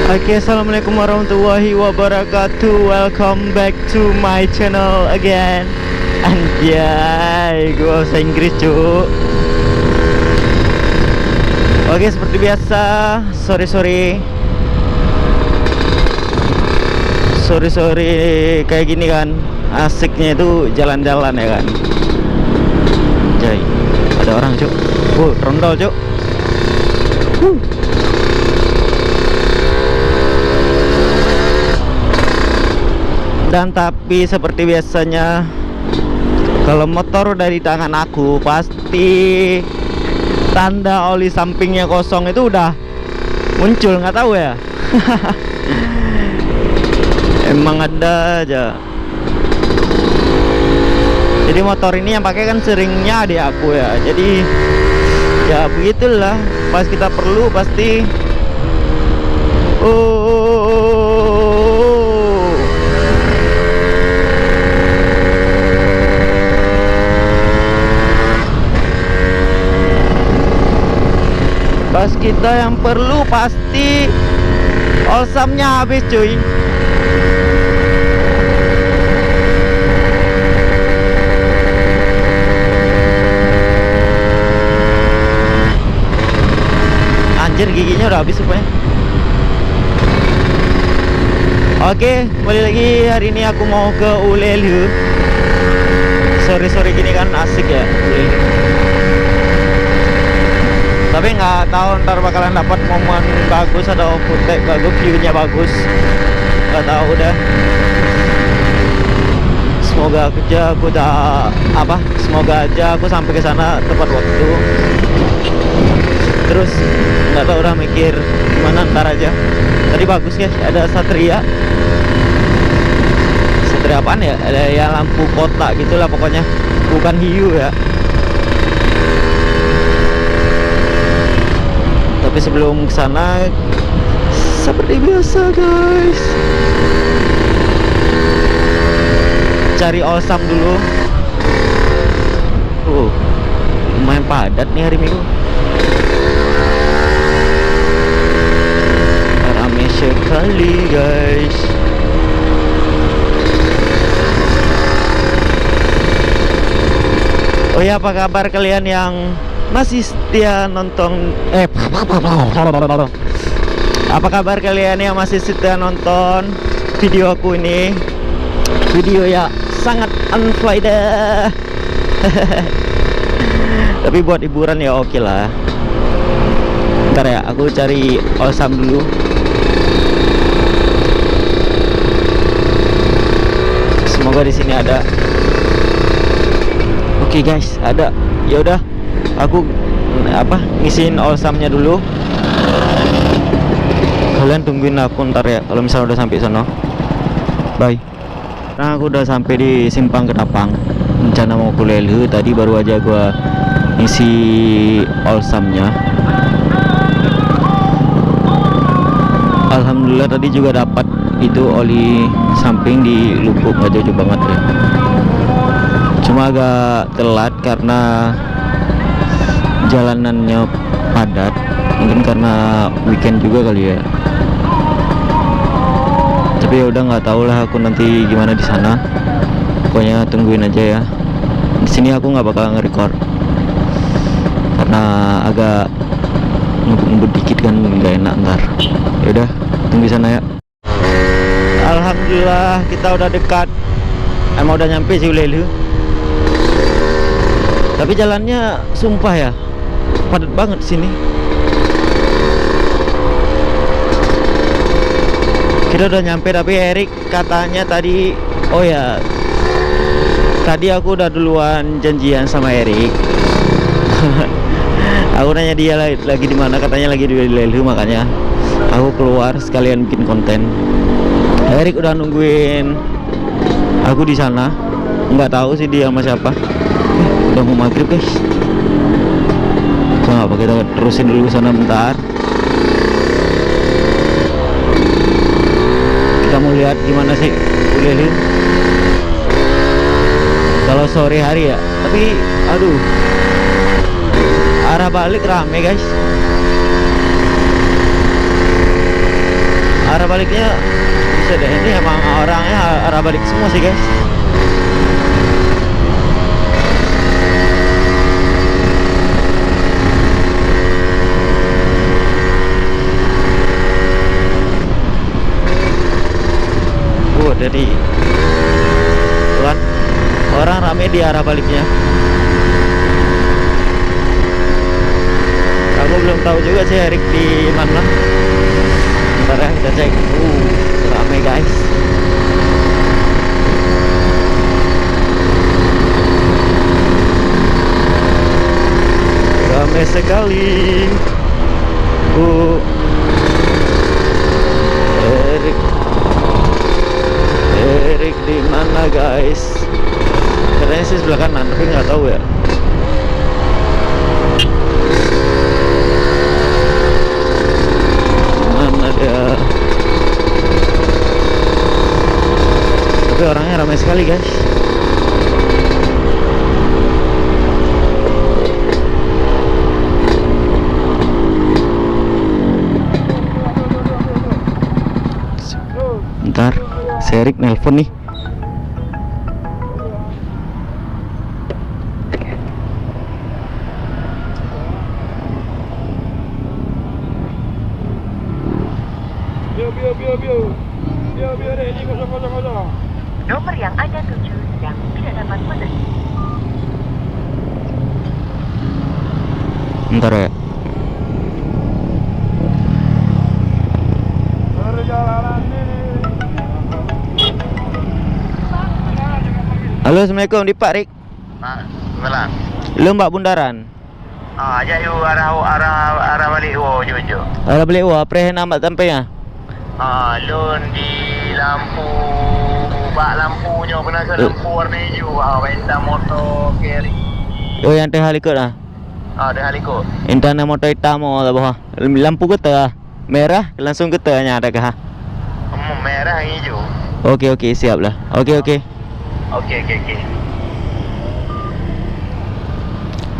Oke, assalamualaikum warahmatullahi wabarakatuh. Welcome back to my channel again. Anjay, gue bahasa Inggris cu. Oke, seperti biasa, sorry kayak gini kan. Asiknya itu jalan-jalan ya kan. Anjay, ada orang cu. Rondol cu. Dan tapi seperti biasanya, kalau motor dari tangan aku pasti tanda oli sampingnya kosong itu udah muncul, nggak tahu ya. Emang ada aja. Jadi motor ini yang pakai kan seringnya adik aku ya. Jadi ya begitulah, pas kita perlu pasti pas kita yang perlu pasti olsamnya habis cuy. Anjir, giginya udah habis rupanya. Oke, kembali lagi. Hari ini aku mau ke Ulelu. Sore-sore gini kan asik ya Ulelu. Tapi nggak tahu ntar bakalan dapat momen bagus atau footage bagus, view-nya bagus, nggak tahu udah. Semoga aja aku sampai ke sana tepat waktu. Terus nggak tahu udah mikir gimana ntar aja. Tadi bagus guys, ada Satria apaan ya, ada ya lampu kota gitulah pokoknya, bukan hiu ya. Tapi sebelum kesana, seperti biasa guys, cari olsam dulu. Lumayan padat nih hari Minggu. Ramai sekali guys. Oh ya, apa kabar kalian yang masih setia nonton apa kabar kalian yang masih setia nonton video aku ini? Video ya sangat unfaedah. Tapi buat hiburan ya oke lah. Ntar ya aku cari olsam dulu. Semoga di sini ada. Oke guys, ada. Ya udah, aku ngisiin olsamnya dulu. Kalian tungguin aku ntar ya kalau misalnya udah sampai sana. Bye. Nah, aku udah sampai di Simpang Ketapang. Rencana mau ke Ulelu, tadi baru aja gua ngisi olsamnya. Alhamdulillah tadi juga dapat itu oli samping di Lubuk, gak jauh banget ya. Cuma agak telat karena jalanannya padat, mungkin karena weekend juga kali ya. Tapi ya udah, nggak tahu lah aku nanti gimana di sana. Pokoknya tungguin aja ya. Di sini aku nggak bakal nge-record karena agak ngebut dikit kan, nggak enak ntar. Ya udah, tunggu di sana ya. Alhamdulillah kita udah dekat. Emang udah nyampe sih Ulelu. Tapi jalannya sumpah ya padat banget sini. Kita udah nyampe, tapi Erik katanya tadi, oh ya, tadi aku udah duluan janjian sama Erik. Aku nanya dia lagi di mana, katanya lagi di Ulelu, makanya aku keluar sekalian bikin konten. Erik udah nungguin aku di sana. Nggak tahu sih dia sama siapa. Udah mau maghrib guys. Apa kita terusin dulu sana bentar. Kita mau lihat gimana sih Ulelu kalau sore hari ya. Tapi aduh, arah balik rame guys. baliknya bisa deh. Ini emang orangnya arah balik semua sih guys. Jadi tuan, orang rame di arah baliknya. Aku belum tahu juga sih Erik di mana. Ntar ya kita cek. Rame guys. Rame sekali. Erik di mana guys? Katanya sih sebelah kanan, tapi nggak tahu ya. Mana dia? Tapi orangnya ramai sekali guys. Bentar, si Erik nelpon nih. Nomor yang Anda tuju sedang tidak dapat menerima. Bentar ya. Halo, assalamualaikum di Pak Rik. Malam. Lu Mbak Bundaran. Ajak you arah balik jujur. Arah balik preh nampak sampainya. Lun di lampu bak lampunya kena ke lampu warna hijau. Bentang motor carry. Oh yang teh halikut lah. Dia halikut. Intana motor hitam lah bawah. Lampu getah merah langsung getahnya ada kah? Merah hijau. Okey siap lah. Okey. Okey.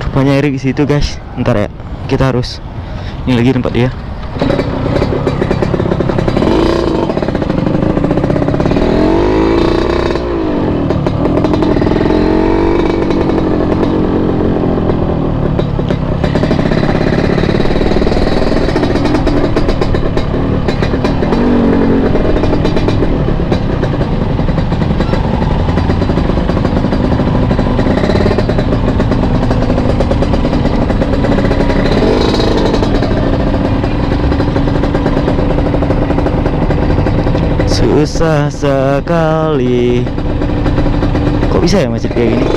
Rupanya Erik di situ guys. Ntar ya, kita harus. Ini lagi tempat dia. Susah sekali. Kok bisa ya macet kayak gini?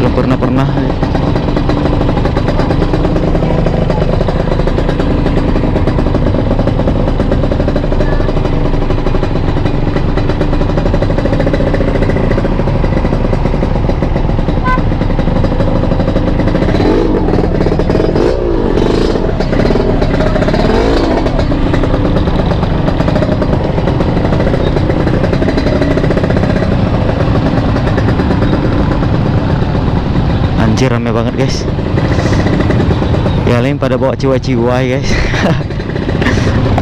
Belum pernah. Anjir rame banget guys. Ya lain pada bawa ciwa-ciwa guys.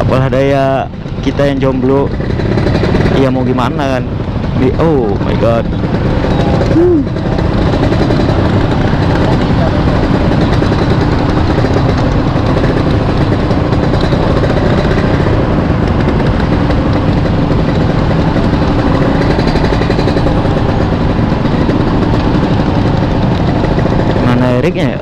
Apalah daya kita yang jomblo. Ya mau gimana kan. Oh my god. Eriknya ya?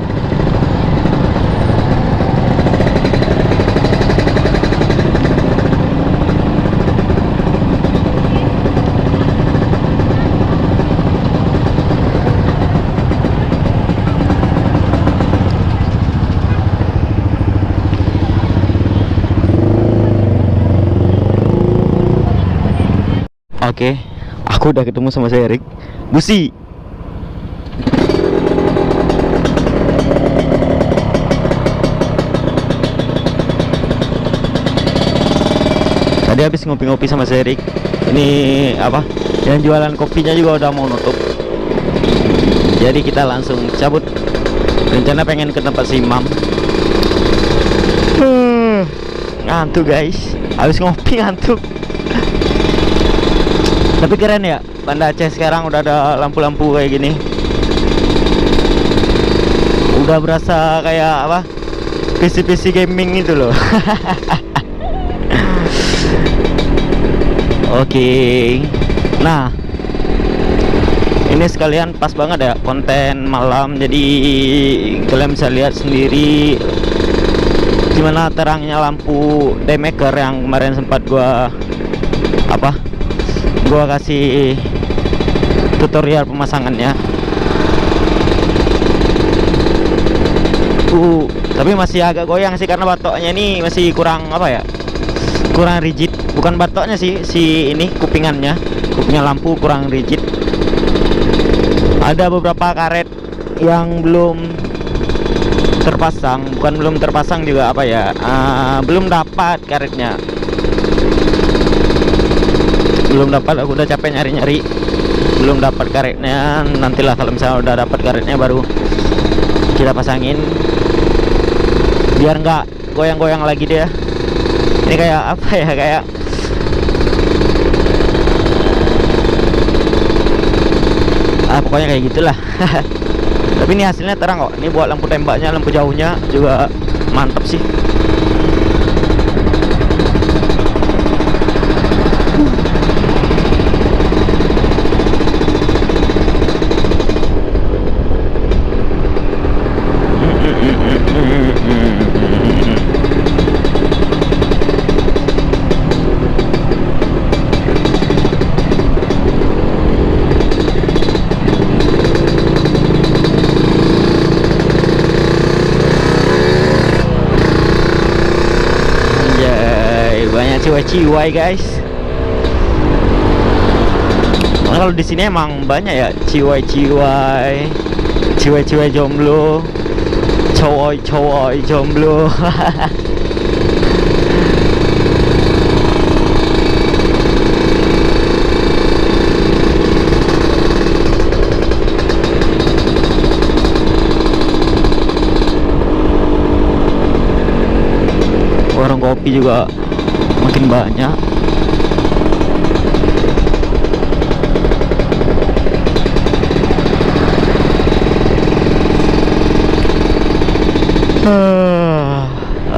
Oke, aku udah ketemu sama si Erik. Busi. Tadi habis ngopi-ngopi sama si Erik. Ini apa? Yang jualan kopinya juga udah mau nutup. Jadi kita langsung cabut. Rencana pengen ke tempat si Imam. Ngantuk guys. Habis ngopi ngantuk. Tapi keren ya, Banda Aceh sekarang udah ada lampu-lampu kayak gini. Udah berasa kayak apa, PC gaming itu loh. Oke. Nah, ini sekalian pas banget ya konten malam, jadi kalian bisa lihat sendiri gimana terangnya lampu daymaker yang kemarin sempat gua kasih tutorial pemasangannya. Tapi masih agak goyang sih karena batoknya ini masih kurang kurang rigid. Bukan batoknya sih, ini kupingan lampu kurang rigid. Ada beberapa karet yang belum terpasang, bukan belum terpasang juga belum dapat karetnya. Belum dapat, aku udah capek nyari-nyari, belum dapat karetnya. Nantilah kalau misalnya udah dapat karetnya baru kita pasangin, biar nggak goyang-goyang lagi dia. Ini kayak kayak pokoknya kayak gitulah. Tapi ini hasilnya terang kok. Ini buat lampu tembaknya, lampu jauhnya juga mantap sih. Ciwai guys. Nah, kalau di sini emang banyak ya ciwai jomblo, cowoi jomblo. Warung kopi juga makin banyak.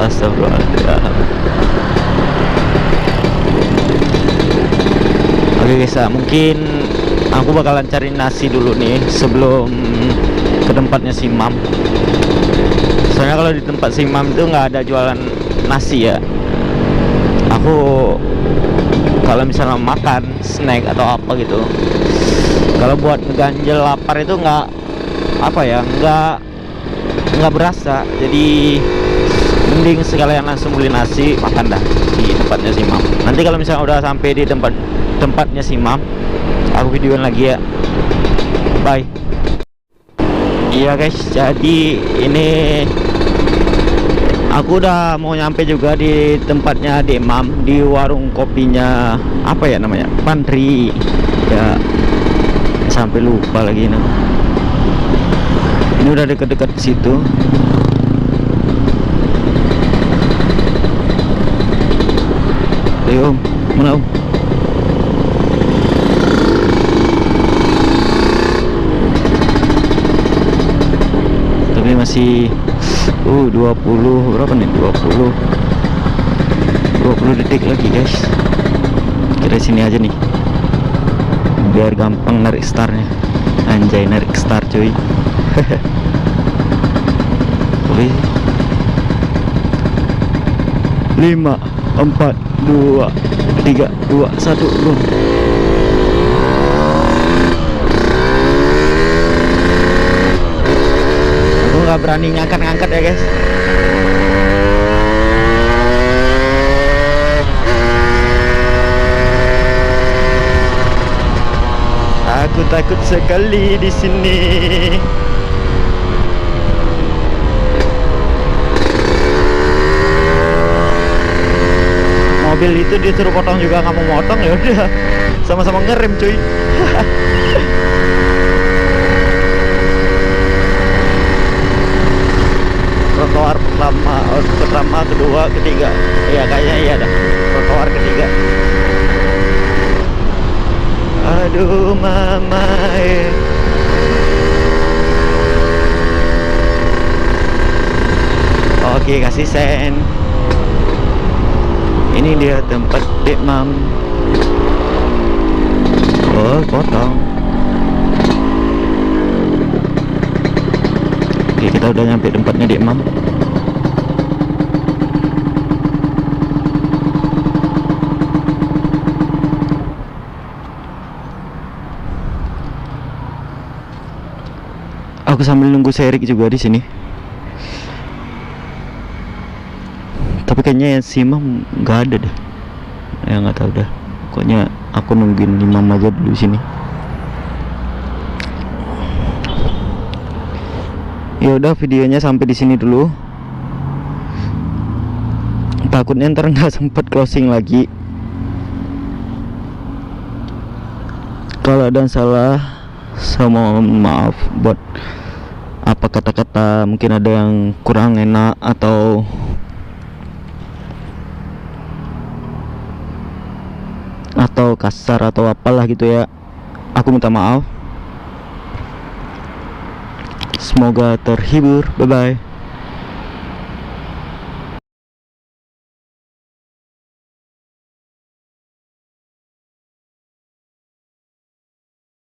Astagfirullahaladzim. Oke guys, mungkin aku bakalan cari nasi dulu nih sebelum ke tempatnya si Mam. Soalnya kalau di tempat si Mam itu nggak ada jualan nasi ya. Aku kalau misalnya makan snack atau apa gitu, kalau buat ngeganjel lapar itu nggak berasa. Jadi mending sekalian langsung beli nasi, makan dah di tempatnya si Mam. Nanti kalau misalnya udah sampai di tempatnya si Mam, aku videoin lagi ya. Bye. Iya guys, jadi ini aku udah mau nyampe juga di tempatnya di Mam, di warung kopinya apa ya namanya, Pantri ya, sampai lupa lagi nih. Ini udah deket-deket situ. Ayo Om, mana Om? Tapi masih 20 berapa nih, 20 detik lagi guys. Kira sini aja nih biar gampang narik startnya. Anjay, narik start cuy. Oke, 5 4 2 3 2 1 boom. Aku nggak berani ngangkat-ngangkat ya guys. Aku takut sekali di sini. Mobil itu disuruh potong juga nggak mau motong, ya udah sama-sama ngerem cuy. Trotoar pertama, kedua, ketiga, ya kayaknya iya dah. Trotoar aduh mama Oke, kasih sen. Ini dia tempat Dek Mam. Oh, potong. Oke, kita udah nyampe tempatnya Dek Mam. Aku sambil nunggu Serik juga di sini. Tapi kayaknya si Imam nggak ada deh. Ya nggak tahu dah. Pokoknya aku nungguin Imam aja dulu di sini. Ya udah, videonya sampai di sini dulu. Takutnya ntar nggak sempet closing lagi. Kalau ada yang salah, saya mohon maaf buat apa kata-kata mungkin ada yang kurang enak atau kasar atau apalah gitu ya. Aku minta maaf. Semoga terhibur. Bye bye.